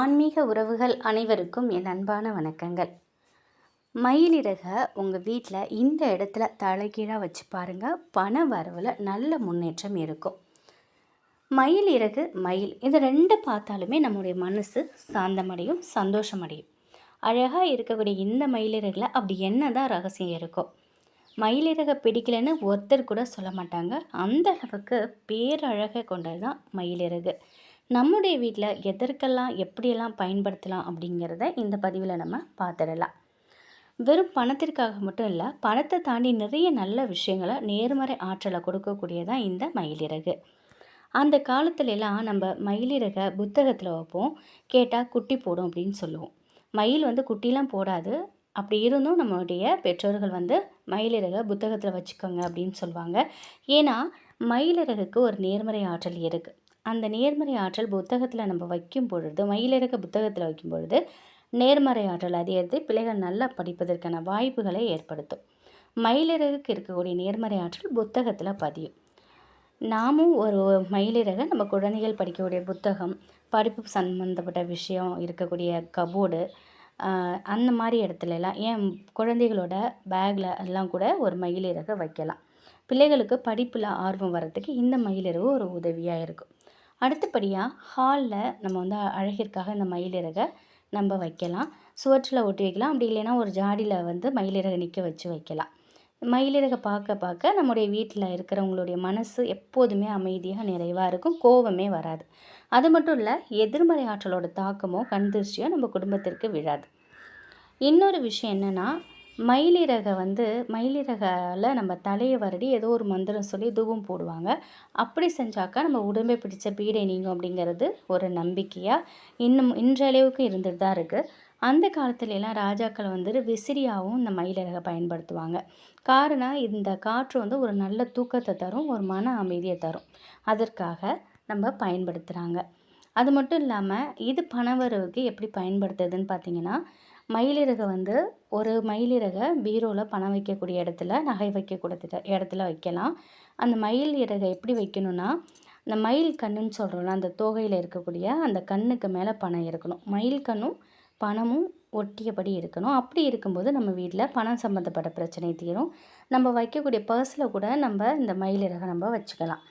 ஆன்மீக உறவுகள் அனைவருக்கும் என் அன்பான வணக்கங்கள். மயிலிறக உங்கள் வீட்டில் இந்த இடத்துல தலைகீழாக வச்சு பாருங்கள், பண வரவில் நல்ல முன்னேற்றம் இருக்கும். மயில் இது ரெண்டு பார்த்தாலுமே நம்முடைய மனசு சாந்தமடையும், சந்தோஷமடையும். அழகாக இருக்கக்கூடிய இந்த மயிலிறகில் அப்படி என்ன தான் ரகசியம் இருக்கோ, மயிலிறகை பிடிக்கலைன்னு ஒருத்தர் கூட சொல்ல மாட்டாங்க. அந்த அளவுக்கு பேரழகை கொண்டது தான் மயிலிறகு. நம்முடைய வீட்டில் எதற்கெல்லாம் எப்படியெல்லாம் பயன்படுத்தலாம் அப்படிங்கிறத இந்த பதிவில் நம்ம பார்த்துடலாம். வெறும் பணத்திற்காக மட்டும் இல்லை, பணத்தை தாண்டி நிறைய நல்ல விஷயங்களை நேர்மறை ஆற்றலை கொடுக்கக்கூடியதான் இந்த மயிலிறகு. அந்த காலத்துலலாம் நம்ம மயிலிறகை புத்தகத்தில் வைப்போம், கேட்டால் குட்டி போடும் அப்படின்னு சொல்லுவோம். மயில் குட்டிலாம் போடாது. அப்படி இருந்தும் நம்மளுடைய பெற்றோர்கள் மயிலிறகை புத்தகத்தில் வச்சுக்கோங்க அப்படின்னு சொல்லுவாங்க. ஏன்னா மயிலிறகுக்கு ஒரு நேர்மறை ஆற்றல் இருக்குது. அந்த நேர்மறை ஆற்றல் புத்தகத்தில் நம்ம வைக்கும் பொழுது, மயிலிறக புத்தகத்தில் வைக்கும் பொழுது நேர்மறை ஆற்றல் அதிகரித்து பிள்ளைகள் நல்லா படிப்பதற்கான வாய்ப்புகளை ஏற்படுத்தும். மயிலிறகுக்கு இருக்கக்கூடிய நேர்மறை ஆற்றல் புத்தகத்தில் பதியும். நாமும் ஒரு மயிலிறகை நம்ம குழந்தைகள் படிக்கக்கூடிய புத்தகம், படிப்பு சம்பந்தப்பட்ட விஷயம் இருக்கக்கூடிய கபோர்டு, அந்த மாதிரி இடத்துலலாம் ஏன் குழந்தைகளோட பேக்கில் எல்லாம் கூட ஒரு மயிலிறகை வைக்கலாம். பிள்ளைகளுக்கு படிப்பில் ஆர்வம் வர்றதுக்கு இந்த மயிலிறகு ஒரு உதவியாக இருக்கும். அடுத்தபடியாக ஹாலில் நம்ம அழகிற்காக இந்த மயிலிறகை நம்ம வைக்கலாம். சுவற்றில் ஒட்டி வைக்கலாம். அப்படி இல்லைன்னா ஒரு ஜாடியில் மயிலிறகை நிற்க வச்சு வைக்கலாம். மயிலிறகை பார்க்க பார்க்க நம்முடைய வீட்டில் இருக்கிறவங்களுடைய மனசு எப்போதுமே அமைதியாக நிறைவாக இருக்கும், கோபமே வராது. அது மட்டும் இல்லை, எதிர்மறை ஆற்றலோட தாக்கமோ கண் திருஷ்டியோ நம்ம குடும்பத்திற்கு விழாது. இன்னொரு விஷயம் என்னென்னா, மயிலிறகால் நம்ம தலையை வருடி ஏதோ ஒரு மந்திரம் சொல்லி தூபம் போடுவாங்க. அப்படி செஞ்சாக்கா நம்ம உடம்பை பிடிச்ச பீடை நீங்கும் அப்படிங்கிறது ஒரு நம்பிக்கையாக இன்னும் இன்றளவுக்கு இருந்துட்டு தான் இருக்குது. அந்த காலத்துலலாம் ராஜாக்கள் விசிறியாகவும் இந்த மயிலிறகை பயன்படுத்துவாங்க. காரணம், இந்த காற்று ஒரு நல்ல தூக்கத்தை தரும், ஒரு மன அமைதியை தரும். அதற்காக நம்ம பயன்படுத்துகிறாங்க. அது மட்டும் இல்லாமல் இது பணவரவுக்கு எப்படி பயன்படுத்துறதுன்னு பார்த்தீங்கன்னா, மயிலிறகை ஒரு மயிலிறகை பீரோவில் பணம் வைக்கக்கூடிய இடத்துல, நகை வைக்கக்கூடிய இடத்துல வைக்கலாம். அந்த மயில் இறகை எப்படி வைக்கணும்னா, இந்த மயில் கண்ணுன்னு சொல்கிறோம்ல, அந்த தோகையில் இருக்கக்கூடிய அந்த கண்ணுக்கு மேலே பணம் இருக்கணும். மயில் கண்ணும் பணமும் ஒட்டியபடி இருக்கணும். அப்படி இருக்கும்போது நம்ம வீட்டில் பணம் சம்மந்தப்பட்ட பிரச்சனை தீரும். நம்ம வைக்கக்கூடிய பர்ஸில் கூட நம்ம இந்த மயிலிறகை நம்ம வச்சுக்கலாம்.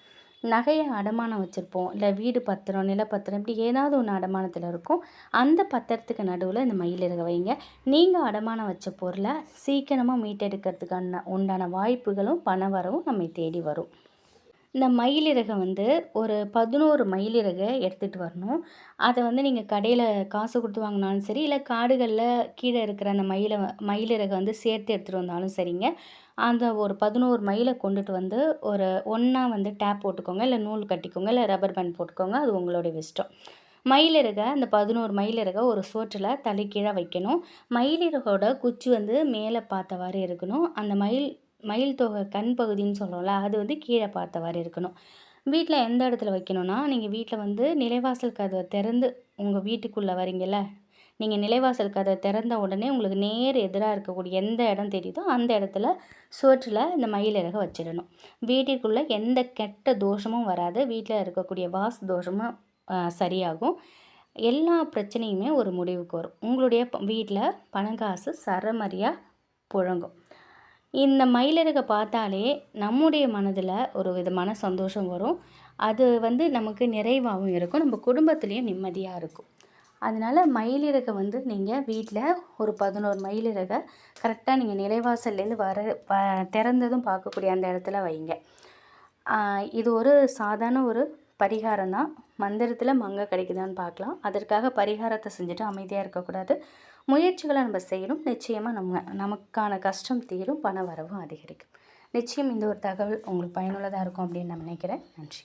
நகையை அடமானம் வச்சுருப்போம், இல்லை வீடு பத்திரம், நிலப்பத்திரம், இப்படி ஏதாவது ஒன்று அடமானத்தில் இருக்கும். அந்த பத்திரத்துக்கு நடுவில் இந்த மயிலிறகை வைங்க. நீங்கள் அடமானம் வச்ச பொருளை சீக்கிரமாக மீட்டெடுக்கிறதுக்கான உண்டான வாய்ப்புகளும் பண வரவும் நம்மை தேடி வரும். இந்த மயிலிறகை ஒரு 11 மயிலிறகை எடுத்துகிட்டு வரணும். அதை நீங்கள் கடையில் காசு கொடுத்து வாங்கினாலும் சரி, இல்லை காடுகளில் கீழே இருக்கிற அந்த மயிலிறகை சேர்த்து எடுத்துகிட்டு வந்தாலும் சரிங்க. அந்த ஒரு 11 மயிலை கொண்டுட்டு ஒரு ஒன்றா டேப் போட்டுக்கோங்க, இல்லை நூல் கட்டிக்கோங்க, இல்லை ரப்பர் பேண்ட் போட்டுக்கோங்க. அது உங்களுடைய இஷ்டம். மயிலிறகை அந்த 11 மயிலிறகை ஒரு சோற்றில் தலைக்கீழாக வைக்கணும். மயிலிறகோட குச்சி மேலே பார்த்தவாறு இருக்கணும். அந்த மயில் தொகை கண் பகுதின்னு சொல்கிறோம்ல, அது கீழே பார்த்தவாறு இருக்கணும். வீட்டில் எந்த இடத்துல வைக்கணும்னா, நீங்கள் வீட்டில் நிலைவாசல் கதவை திறந்து உங்கள் வீட்டுக்குள்ளே வரீங்கள்ல, நீங்கள் நிலைவாசல் கதவை திறந்த உடனே உங்களுக்கு நேர் எதிராக இருக்கக்கூடிய எந்த இடம் தெரியுதோ அந்த இடத்துல சுவற்றில் இந்த மயிலிறகை வச்சிடணும். வீட்டிற்குள்ளே எந்த கெட்ட தோஷமும் வராது. வீட்டில் இருக்கக்கூடிய வாசு தோஷமும் சரியாகும். எல்லா பிரச்சனையுமே ஒரு முடிவுக்கு வரும். உங்களுடைய வீட்டில் பணங்காசு சரமரியாக புழங்கும். இந்த மயிலிறகை பார்த்தாலே நம்முடைய மனதில் ஒரு விதமான சந்தோஷம் வரும். அது நமக்கு நிறைவாகவும் இருக்கும், நம்ம குடும்பத்துலேயும் நிம்மதியாக இருக்கும். அதனால் மயிலிறகை நீங்கள் வீட்டில் ஒரு 11 மயிலிறகை கரெக்டாக நீங்கள் நிலைவாசல்லேருந்து திறந்ததும் பார்க்கக்கூடிய அந்த இடத்துல வைங்க. இது ஒரு சாதாரண ஒரு பரிகாரம் தான். மந்திரத்தில் மங்கை கிடைக்குதான்னு பார்க்கலாம். அதற்காக பரிகாரத்தை செஞ்சுட்டு அமைதியாக இருக்கக்கூடாது. முயற்சிகளை நம்ம செய்யணும். நிச்சயமாக நமக்கான கஷ்டம் தீரும், பண வரவும் அதிகரிக்கும். நிச்சயம் இந்த ஒரு தகவல் உங்களுக்கு பயனுள்ளதாக இருக்கும் அப்படின்னு நான் நினைக்கிறேன். நன்றி.